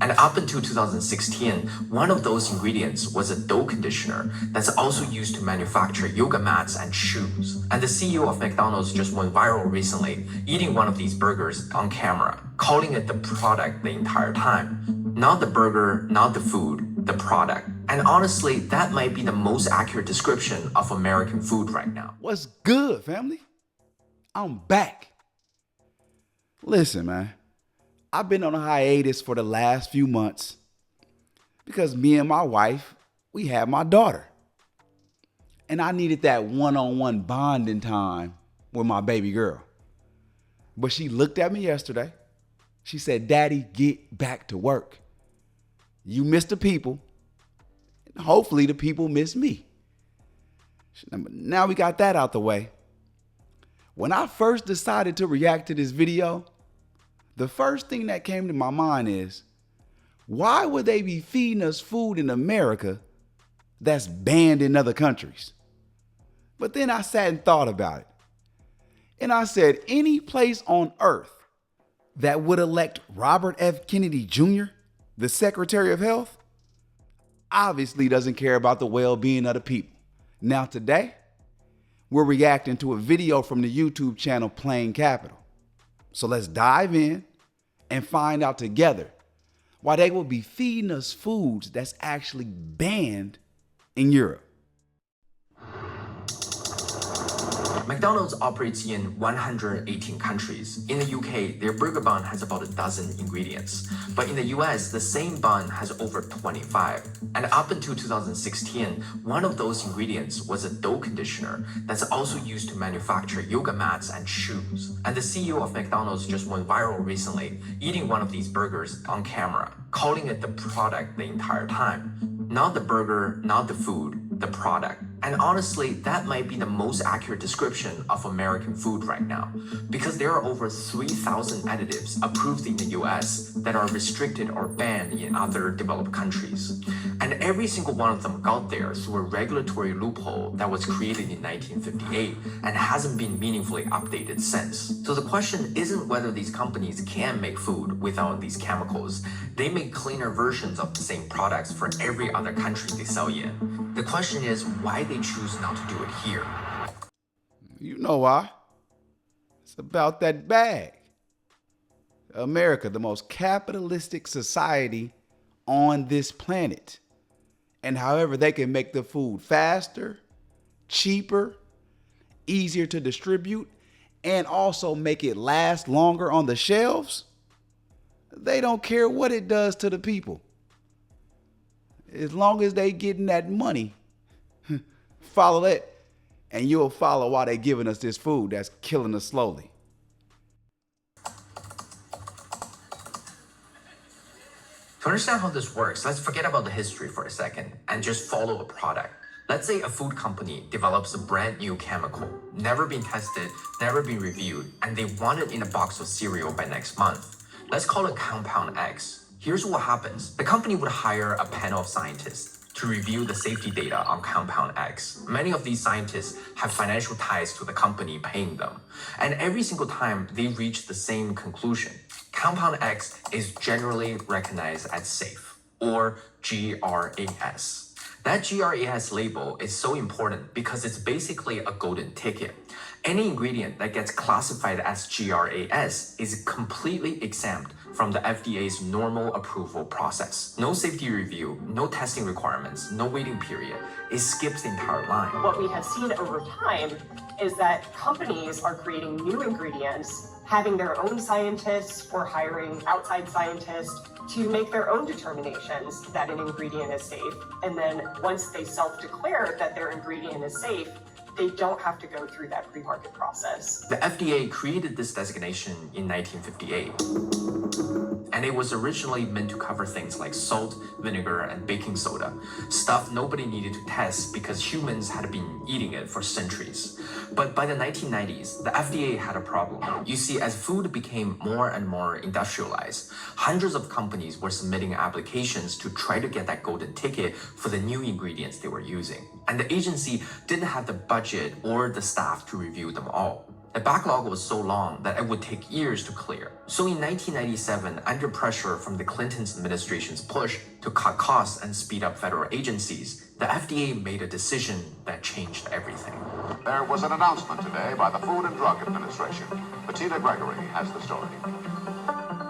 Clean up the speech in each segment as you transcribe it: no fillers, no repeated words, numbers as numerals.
And up until 2016, one of those ingredients was a dough conditioner that's also used to manufacture yoga mats and shoes. And the CEO of McDonald's just went viral recently, eating one of these burgers on camera, calling it the product the entire time. Not the burger, not the food, the product. And honestly, that might be the most accurate description of American food right now. What's good, family? I'm back. Listen, man, I've been on a hiatus for the last few months because me and my wife, we had my daughter. And I needed that one-on-one bonding time with my baby girl. But she looked at me yesterday. She said, "Daddy, get back to work. You miss the people. And hopefully the people miss me." Now we got that out the way. When I first decided to react to this video, the first thing that came to my mind is, why would they be feeding us food in America that's banned in other countries? But then I sat and thought about it. And I said, any place on earth that would elect Robert F. Kennedy Jr., the Secretary of Health, obviously doesn't care about the well-being of the people. Now today, we're reacting to a video from the YouTube channel Plain Capital. So let's dive in and find out together why they will be feeding us foods that's actually banned in Europe. McDonald's operates in 118 countries. In the UK, their burger bun has about a dozen ingredients. But in the US, the same bun has over 25. And up until 2016, one of those ingredients was a dough conditioner that's also used to manufacture yoga mats and shoes. And the CEO of McDonald's just went viral recently, eating one of these burgers on camera, calling it the product the entire time. Not the burger, not the food, the product. And honestly, that might be the most accurate description of American food right now, because there are over 3,000 additives approved in the US that are restricted or banned in other developed countries. And every single one of them got there through a regulatory loophole that was created in 1958 and hasn't been meaningfully updated since. So the question isn't whether these companies can make food without these chemicals. They make cleaner versions of the same products for every other country they sell in. The question is why they choose not to do it here. You know why? It's about that bag. America, the most capitalistic society on this planet. And however they can make the food faster, cheaper, easier to distribute, and also make it last longer on the shelves, they don't care what it does to the people. As long as they getting that money, follow it, and you'll follow why they giving us this food that's killing us slowly. To understand how this works, let's forget about the history for a second and just follow a product. Let's say a food company develops a brand new chemical, never been tested, never been reviewed, and they want it in a box of cereal by next month. Let's call it Compound X. Here's what happens. The company would hire a panel of scientists to review the safety data on Compound X. Many of these scientists have financial ties to the company paying them. And every single time they reach the same conclusion. Compound X is generally recognized as safe, or GRAS. That GRAS label is so important because it's basically a golden ticket. Any ingredient that gets classified as GRAS is completely exempt from the FDA's normal approval process. No safety review, no testing requirements, no waiting period. It skips the entire line. What we have seen over time is that companies are creating new ingredients, having their own scientists or hiring outside scientists to make their own determinations that an ingredient is safe. And then once they self-declare that their ingredient is safe, they don't have to go through that pre-market process. The FDA created this designation in 1958. And it was originally meant to cover things like salt, vinegar, and baking soda, stuff nobody needed to test because humans had been eating it for centuries. But by the 1990s, the FDA had a problem. You see, as food became more and more industrialized, hundreds of companies were submitting applications to try to get that golden ticket for the new ingredients they were using. And the agency didn't have the budget or the staff to review them all. The backlog was so long that it would take years to clear. So in 1997, under pressure from the Clinton administration's push to cut costs and speed up federal agencies, the FDA made a decision that changed everything. There was an announcement today by the Food and Drug Administration. Bettina Gregory has the story.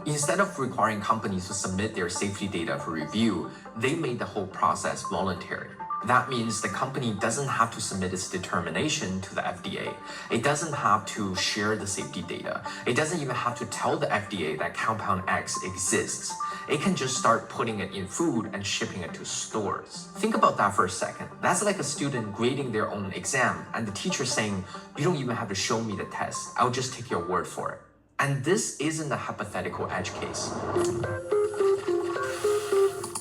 Instead of requiring companies to submit their safety data for review, they made the whole process voluntary. That means the company doesn't have to submit its determination to the FDA. It doesn't have to share the safety data. It doesn't even have to tell the FDA that compound X exists. It can just start putting it in food and shipping it to stores. Think about that for a second. That's like a student grading their own exam and the teacher saying, "You don't even have to show me the test. I'll just take your word for it." And this isn't a hypothetical edge case.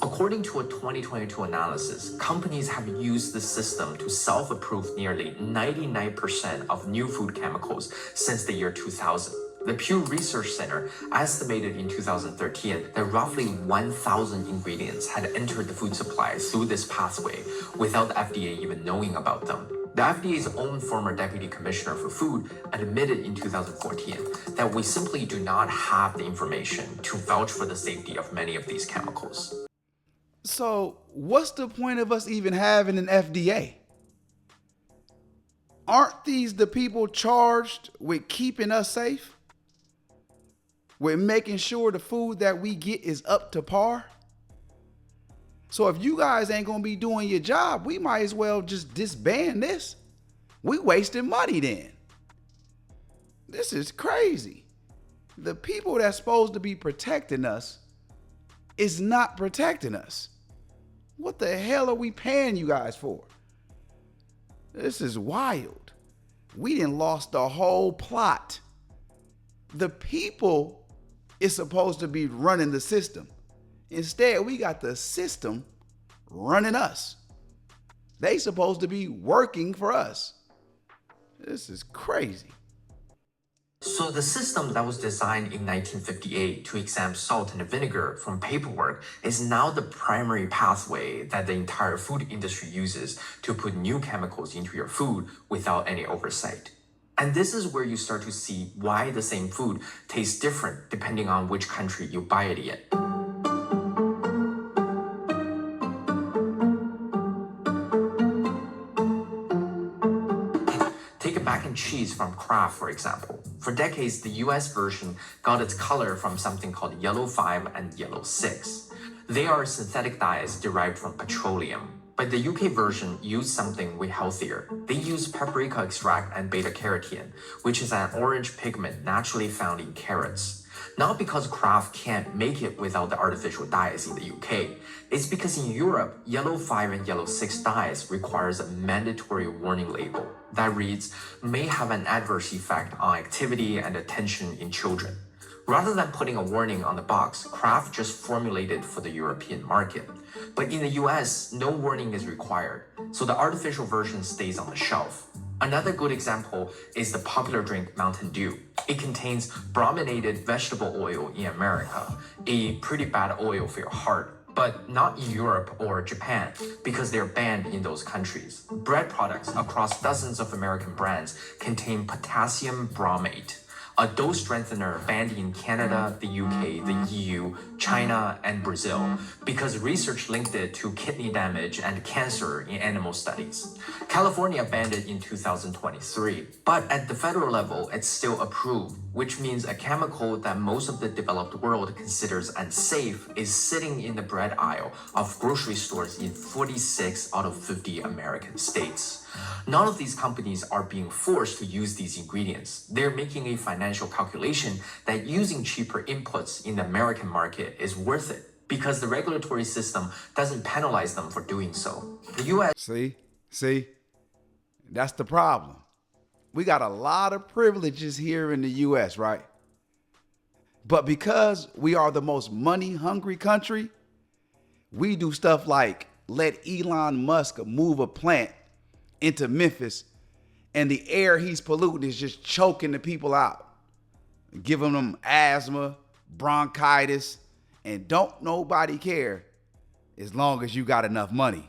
According to a 2022 analysis, companies have used the system to self-approve nearly 99% of new food chemicals since the year 2000. The Pew Research Center estimated in 2013 that roughly 1,000 ingredients had entered the food supply through this pathway without the FDA even knowing about them. The FDA's own former deputy commissioner for food admitted in 2014 that we simply do not have the information to vouch for the safety of many of these chemicals. So what's the point of us even having an FDA? Aren't these the people charged with keeping us safe? With making sure the food that we get is up to par? So if you guys ain't gonna be doing your job, we might as well just disband this. We wasting money then. This is crazy. The people that's supposed to be protecting us is not protecting us. What the hell are we paying you guys for? This is wild. We done lost the whole plot. The people is supposed to be running the system. Instead, we got the system running us. They supposed to be working for us. This is crazy. So the system that was designed in 1958 to exempt salt and vinegar from paperwork is now the primary pathway that the entire food industry uses to put new chemicals into your food without any oversight. And this is where you start to see why the same food tastes different depending on which country you buy it in. Take a mac and cheese from Kraft, for example. For decades, the US version got its color from something called Yellow 5 and Yellow 6. They are synthetic dyes derived from petroleum. But the UK version used something way healthier. They use paprika extract and beta-carotene, which is an orange pigment naturally found in carrots. Not because Kraft can't make it without the artificial dyes in the UK. It's because in Europe, Yellow 5 and Yellow 6 dyes requires a mandatory warning label that reads, may have an adverse effect on activity and attention in children. Rather than putting a warning on the box, Kraft just formulated for the European market. But in the US, no warning is required, so the artificial version stays on the shelf. Another good example is the popular drink Mountain Dew. It contains brominated vegetable oil in America, a pretty bad oil for your heart, but not in Europe or Japan because they're banned in those countries. Bread products across dozens of American brands contain potassium bromate, a dose strengthener banned in Canada, the UK, the EU, China, and Brazil because research linked it to kidney damage and cancer in animal studies. California banned it in 2023, but at the federal level, it's still approved, which means a chemical that most of the developed world considers unsafe is sitting in the bread aisle of grocery stores in 46 out of 50 American states. None of these companies are being forced to use these ingredients. They're making a financial calculation that using cheaper inputs in the American market is worth it because the regulatory system doesn't penalize them for doing so. The US See, that's the problem. We got a lot of privileges here in the US, right? But because we are the most money-hungry country, we do stuff like let Elon Musk move a plant into Memphis and the air he's polluting is just choking the people out, giving them asthma, bronchitis, and don't nobody care as long as you got enough money.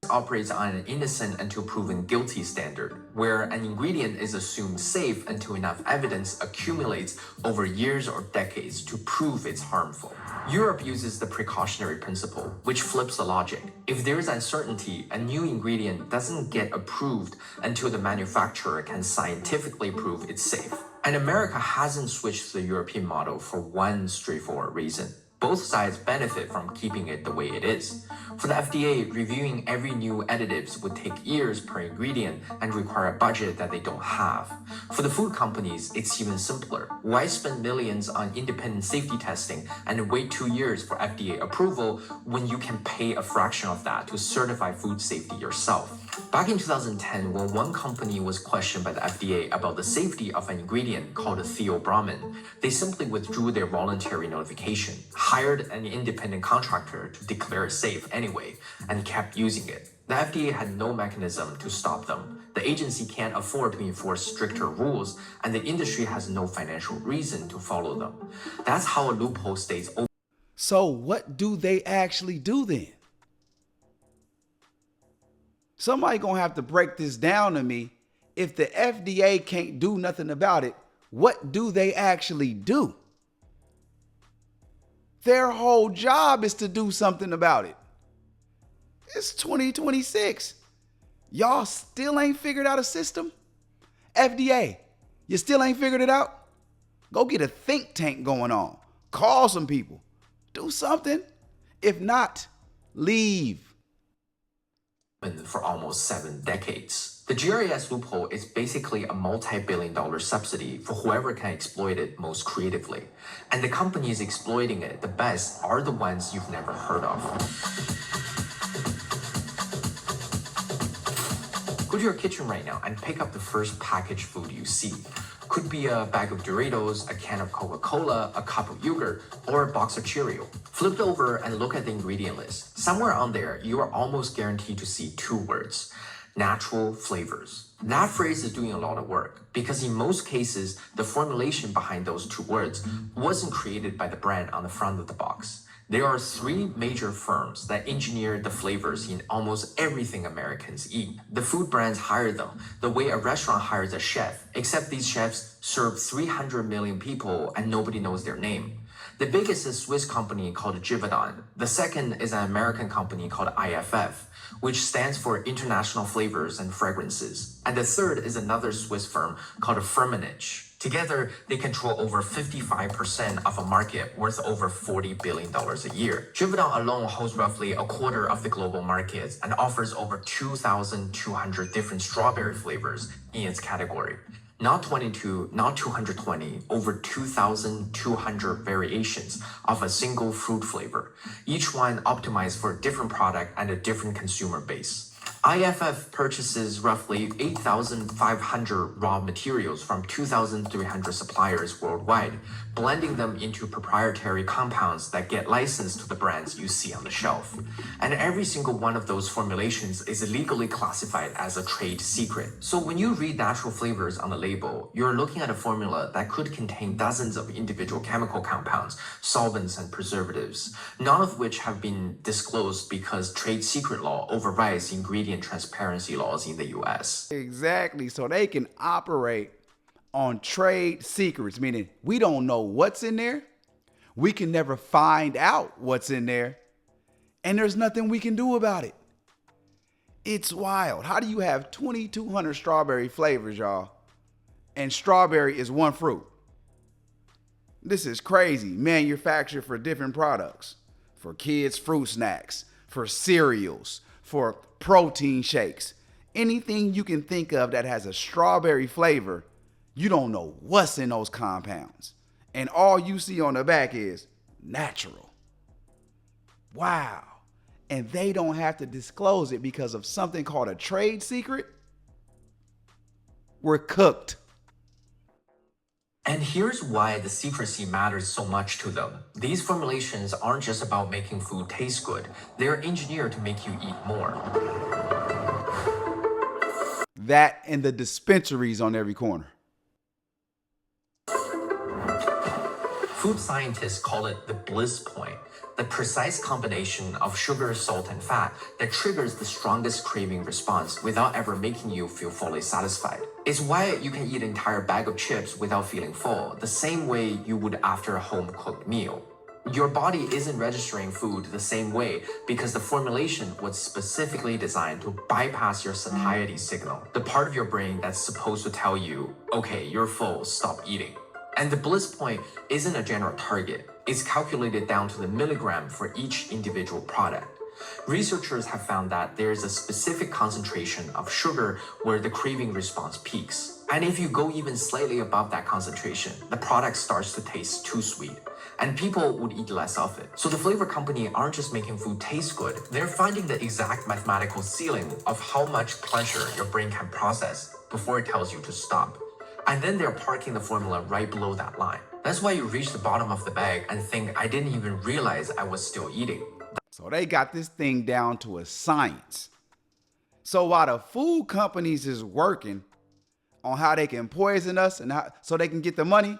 operates on an innocent until proven guilty standard, where an ingredient is assumed safe until enough evidence accumulates over years or decades to prove it's harmful. Europe uses the precautionary principle, which flips the logic. If there is uncertainty, a new ingredient doesn't get approved until the manufacturer can scientifically prove it's safe. And America hasn't switched to the European model for one straightforward reason. Both sides benefit from keeping it the way it is. For the FDA, reviewing every new additives would take years per ingredient and require a budget that they don't have. For the food companies, it's even simpler. Why spend millions on independent safety testing and wait 2 years for FDA approval when you can pay a fraction of that to certify food safety yourself? Back in 2010, when one company was questioned by the FDA about the safety of an ingredient called theobromine, they simply withdrew their voluntary notification, hired an independent contractor to declare it safe anyway, and kept using it. The FDA had no mechanism to stop them. The agency can't afford to enforce stricter rules, and the industry has no financial reason to follow them. That's how a loophole stays open. So what do they actually do then? Somebody gonna have to break this down to me. If the FDA can't do nothing about it, what do they actually do? Their whole job is to do something about it. It's 2026. Y'all still ain't figured out a system? FDA, you still ain't figured it out? Go get a think tank going on. Call some people. Do something. If not, leave. For almost 7 decades. The GRAS loophole is basically a multi-billion-dollar subsidy for whoever can exploit it most creatively. And the companies exploiting it the best are the ones you've never heard of. Go to your kitchen right now and pick up the first packaged food you see. Could be a bag of Doritos, a can of Coca-Cola, a cup of yogurt, or a box of Cheerio. Flip it over and look at the ingredient list. Somewhere on there, you are almost guaranteed to see 2 words: natural flavors. That phrase is doing a lot of work because in most cases, the formulation behind those 2 words wasn't created by the brand on the front of the box. There are 3 major firms that engineer the flavors in almost everything Americans eat. The food brands hire them the way a restaurant hires a chef, except these chefs serve 300 million people and nobody knows their name. The biggest is a Swiss company called Givaudan. The second is an American company called IFF, which stands for International Flavors and Fragrances. And the third is another Swiss firm called Firmenich. Together, they control over 55% of a market worth over $40 billion a year. Givaudan alone holds roughly a quarter of the global market and offers over 2,200 different strawberry flavors in its category. Not 22, not 220, over 2,200 variations of a single fruit flavor, each one optimized for a different product and a different consumer base. IFF purchases roughly 8,500 raw materials from 2,300 suppliers worldwide, blending them into proprietary compounds that get licensed to the brands you see on the shelf. And every single one of those formulations is legally classified as a trade secret. So when you read natural flavors on the label, you're looking at a formula that could contain dozens of individual chemical compounds, solvents, and preservatives, none of which have been disclosed because trade secret law overrides ingredient transparency laws in the US. Exactly. So they can operate on trade secrets, meaning we don't know what's in there. We can never find out what's in there. And there's nothing we can do about it. It's wild. How do you have 2,200 strawberry flavors, y'all? And strawberry is one fruit. This is crazy. Manufactured for different products. For kids' fruit snacks. For cereals. For protein shakes. Anything you can think of that has a strawberry flavor, you don't know what's in those compounds. And all you see on the back is natural. Wow. And they don't have to disclose it because of something called a trade secret. We're cooked. And here's why the secrecy matters so much to them. These formulations aren't just about making food taste good. They're engineered to make you eat more. That and the dispensaries on every corner. Food scientists call it the bliss point, the precise combination of sugar, salt, and fat that triggers the strongest craving response without ever making you feel fully satisfied. It's why you can eat an entire bag of chips without feeling full, the same way you would after a home-cooked meal. Your body isn't registering food the same way because the formulation was specifically designed to bypass your satiety signal, the part of your brain that's supposed to tell you, okay, you're full, stop eating. And the bliss point isn't a general target. It's calculated down to the milligram for each individual product. Researchers have found that there is a specific concentration of sugar where the craving response peaks. And if you go even slightly above that concentration, the product starts to taste too sweet, and people would eat less of it. So the flavor company aren't just making food taste good, they're finding the exact mathematical ceiling of how much pleasure your brain can process before it tells you to stop. And then they're parking the formula right below that line. That's why you reach the bottom of the bag and think, I didn't even realize I was still eating. So they got this thing down to a science. So while the food companies is working on how they can poison us and so they can get the money,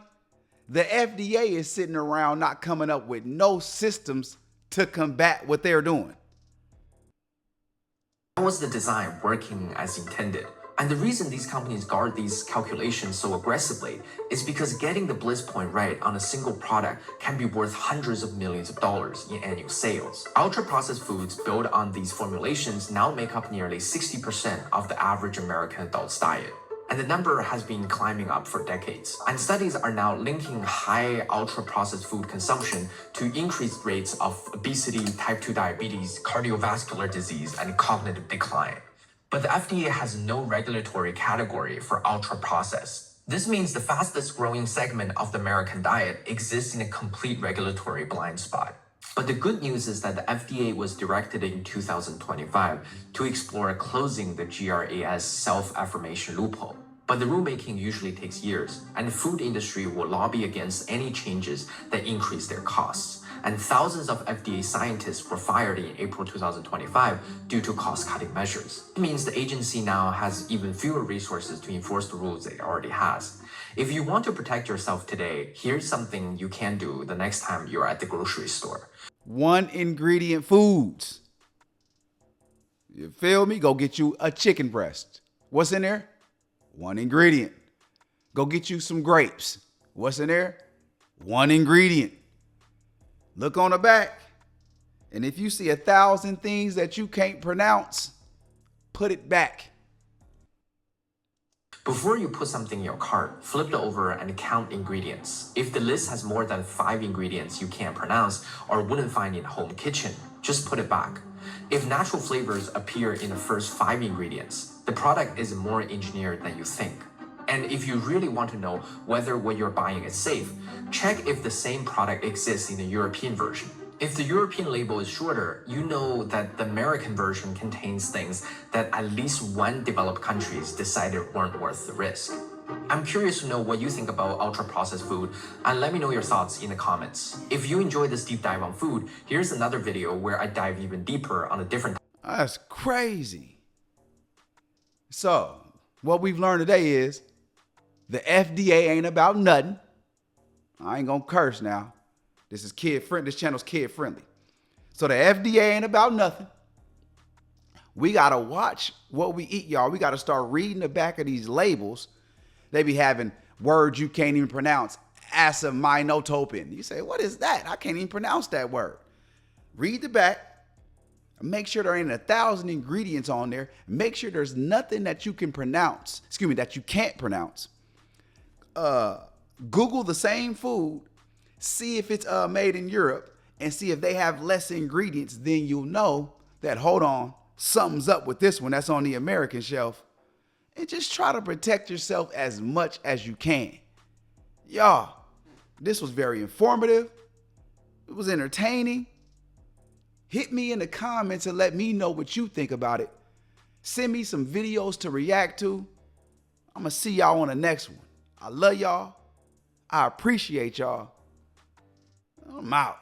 the FDA is sitting around not coming up with no systems to combat what they're doing. How was the design working as intended? And the reason these companies guard these calculations so aggressively is because getting the bliss point right on a single product can be worth hundreds of millions of dollars in annual sales. Ultra-processed foods built on these formulations now make up nearly 60% of the average American adult's diet. And the number has been climbing up for decades. And studies are now linking high ultra-processed food consumption to increased rates of obesity, type 2 diabetes, cardiovascular disease, and cognitive decline. But the FDA has no regulatory category for ultra-processed. This means the fastest growing segment of the American diet exists in a complete regulatory blind spot. But the good news is that the FDA was directed in 2025 to explore closing the GRAS self-affirmation loophole. But the rulemaking usually takes years, and the food industry will lobby against any changes that increase their costs. And thousands of FDA scientists were fired in April 2025 due to cost-cutting measures. It means the agency now has even fewer resources to enforce the rules it already has. If you want to protect yourself today, here's something you can do the next time you're at the grocery store. One ingredient foods. You feel me? Go get you a chicken breast. What's in there? One ingredient. Go get you some grapes. What's in there? One ingredient. Look on the back. And if you see 1,000 things that you can't pronounce, put it back. Before you put something in your cart, flip it over and count ingredients. If the list has more than 5 ingredients you can't pronounce or wouldn't find in a home kitchen, just put it back. If natural flavors appear in the first 5 ingredients, the product is more engineered than you think. And if you really want to know whether what you're buying is safe, check if the same product exists in the European version. If the European label is shorter, you know that the American version contains things that at least one developed countries decided weren't worth the risk. I'm curious to know what you think about ultra-processed food, and let me know your thoughts in the comments. If you enjoyed this deep dive on food, here's another video where I dive even deeper on a different That's crazy. So, what we've learned today is the FDA ain't about nothing. I ain't gonna curse now. This channel's kid friendly. So the FDA ain't about nothing. We gotta watch what we eat, y'all. We gotta start reading the back of these labels. They be having words you can't even pronounce. Asaminotopin. You say, what is that? I can't even pronounce that word. Read the back. Make sure there ain't 1,000 ingredients on there. Make sure there's nothing that you can pronounce. That you can't pronounce. Google the same food, see if it's made in Europe, and see if they have less ingredients. Then you'll know that, hold on, something's up with this one that's on the American shelf. And just try to protect yourself as much as you can. Y'all, this was very informative. It was entertaining. Hit me in the comments and let me know what you think about it. Send me some videos to react to. I'm going to see y'all on the next one. I love y'all. I appreciate y'all. I'm out.